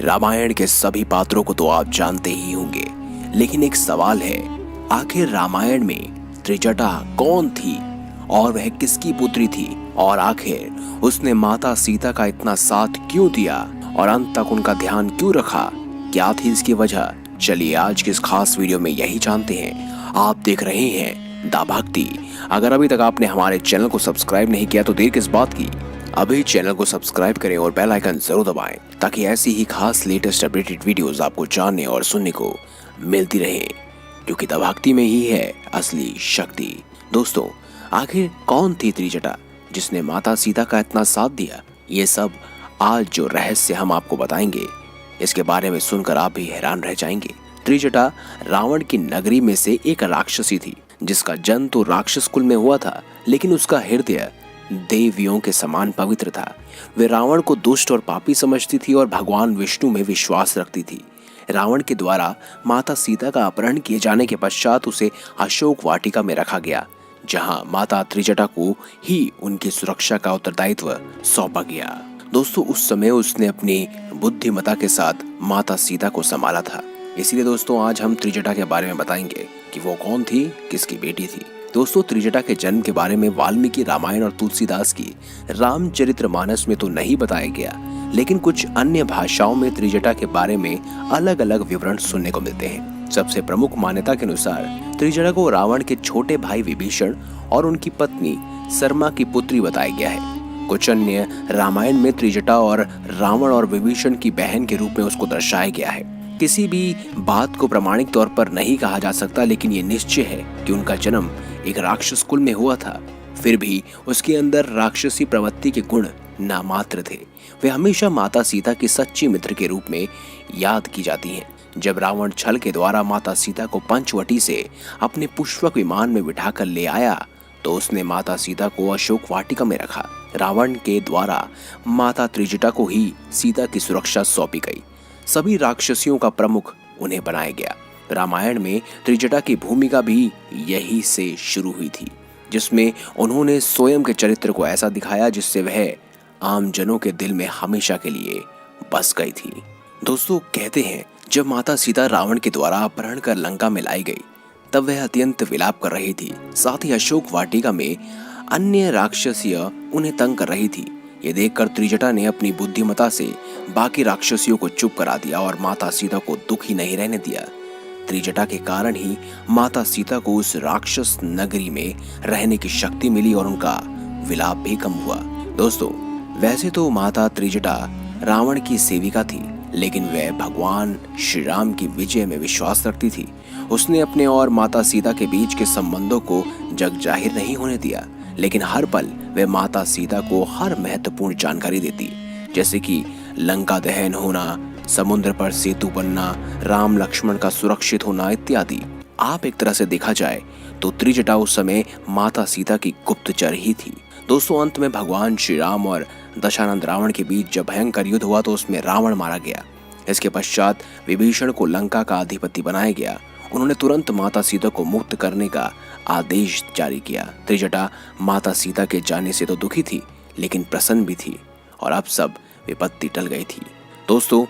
रामायण के सभी पात्रों को तो आप जानते ही होंगे, लेकिन एक सवाल है, आखिर रामायण में त्रिजटा कौन थी और वह किसकी पुत्री थी और आखिर उसने माता सीता का इतना साथ क्यों दिया और अंत तक उनका ध्यान क्यों रखा? क्या थी इसकी वजह? चलिए आज के इस खास वीडियो में यही जानते हैं। आप देख रहे हैं दा भक्ति। अगर अभी तक आपने हमारे चैनल को सब्सक्राइब नहीं किया तो देर किस बात की, अभी चैनल को सब्सक्राइब करें और बेल आइकन जरूर दबाएं ताकि ऐसी ही खास लेटेस्ट अपडेटेड वीडियोस आपको जानने और सुनने को मिलती रहे, क्योंकि दा भक्ति में ही है असली शक्ति। दोस्तों, आखिर कौन थी त्रिजटा जिसने माता सीता का इतना साथ दिया? ये सब आज जो रहस्य हम आपको बताएंगे, इसके बारे में सुनकर आप भी हैरान रह जाएंगे। त्रिजटा रावण की नगरी में से एक राक्षसी थी जिसका जन्म तो राक्षस कुल में हुआ था, लेकिन उसका हृदय देवियों के समान पवित्र था। वे रावण को दुष्ट और पापी समझती थी और भगवान विष्णु में विश्वास रखती थी। रावण के द्वारा माता सीता का अपहरण किए जाने के पश्चात उसे अशोक वाटिका में रखा गया, जहां माता त्रिजटा को ही उनकी सुरक्षा का उत्तरदायित्व सौंपा गया। दोस्तों, उस समय उसने अपनी बुद्धिमता के साथ माता सीता को संभाला था। इसीलिए दोस्तों आज हम त्रिजटा के बारे में बताएंगे कि वो कौन थी, किसकी बेटी थी। दोस्तों, त्रिजटा के जन्म के बारे में वाल्मीकि रामायण और तुलसीदास की रामचरितमानस में तो नहीं बताया गया, लेकिन कुछ अन्य भाषाओं में त्रिजटा के बारे में अलग अलग विवरण सुनने को मिलते हैं। सबसे प्रमुख मान्यता के अनुसार त्रिजटा को रावण के छोटे भाई विभीषण और उनकी पत्नी सरमा की पुत्री बताया गया है। कुछ अन्य रामायण में त्रिजटा और रावण और विभीषण की बहन के रूप में उसको दर्शाया गया है। किसी भी बात को प्रमाणिक तौर पर नहीं कहा जा सकता, लेकिन ये निश्चय है कि उनका जन्म एक राक्षस कुल में हुआ था। फिर भी उसके अंदर राक्षसी प्रवृत्ति के गुण नामात्र थे। वे हमेशा माता सीता की सच्ची मित्र के रूप में याद की जाती हैं। जब रावण छल के द्वारा माता सीता को पंचवटी से अपने पुष्पक विमान में बिठाकर ले आया तो उसने माता सीता को अशोक वाटिका में रखा। रावण के द्वारा माता त्रिजटा को ही सीता की सुरक्षा सौंपी गई। सभी राक्षसियों का प्रमुख उन्हें बनाया गया। रामायण में त्रिजटा की भूमिका भी यही से शुरू हुई थी, जिसमें उन्होंने स्वयं के चरित्र को ऐसा दिखाया जिससे वह आम जनों के दिल में हमेशा के लिए बस गई थी। दोस्तों, कहते हैं जब माता सीता रावण के द्वारा अपहरण कर लंका में लाई गई तब वह अत्यंत विलाप कर रही थी। साथ ही अशोक वाटिका में अन्य राक्षसियां उन्हें तंग कर रही थी। ये देखकर त्रिजटा ने अपनी बुद्धिमता से बाकी राक्षसियों को चुप करा दिया और माता सीता को दुखी नहीं रहने दिया। त्रिजटा के कारण ही माता सीता को उस राक्षस नगरी में रहने की शक्ति मिली और उनका विलाप भी कम हुआ। दोस्तों, वैसे तो माता त्रिजटा रावण की सेविका थी, लेकिन वह भगवान श्री राम की विजय में विश्वास रखती थी। उसने अपने और माता सीता के बीच के संबंधों को जग जाहिर नहीं होने दिया, लेकिन हर पल वह माता सीता को हर महत्वपूर्ण जानकारी देती, जैसे कि लंका दहन होना, समुद्र पर सेतु बनना, राम लक्ष्मण का सुरक्षित होना इत्यादि। आप एक तरह से देखा जाए तो त्रिजटा उस समय माता सीता की गुप्तचर ही थी। दोस्तों, अंत में भगवान श्री राम और दशानंद रावण के बीच जब भयंकर युद्ध हुआ तो उसमें रावण मारा गया। इसके पश्चात विभीषण को लंका का अधिपति बनाया गया। उन्होंने तुरंत माता सीता को मुक्त करने का आदेश जारी किया। त्रिजटा माता सीता के जाने से तो दुखी थी, लेकिन प्रसन्न भी थी और अब सब विपत्ति टल गई थी। दोस्तों,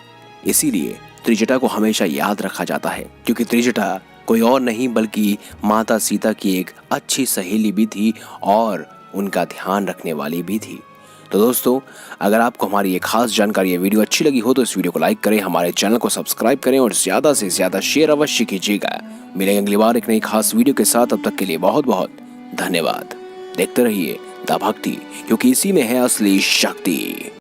इसीलिए त्रिजटा को हमेशा याद रखा जाता है, क्योंकि त्रिजटा कोई और नहीं बल्कि माता सीता की एक अच्छी सहेली भी थी और उनका ध्यान रखने वाली भी थी। तो दोस्तों, अगर आपको हमारी ये खास जानकारी, ये वीडियो अच्छी लगी हो तो इस वीडियो को लाइक करें, हमारे चैनल को सब्सक्राइब करें और ज्यादा से ज्यादा शेयर अवश्य कीजिएगा। मिलेंगे अगली बार एक नई खास वीडियो के साथ। तब तक के लिए बहुत बहुत धन्यवाद। देखते रहिए दा भक्ति, क्योंकि इसी में है असली शक्ति।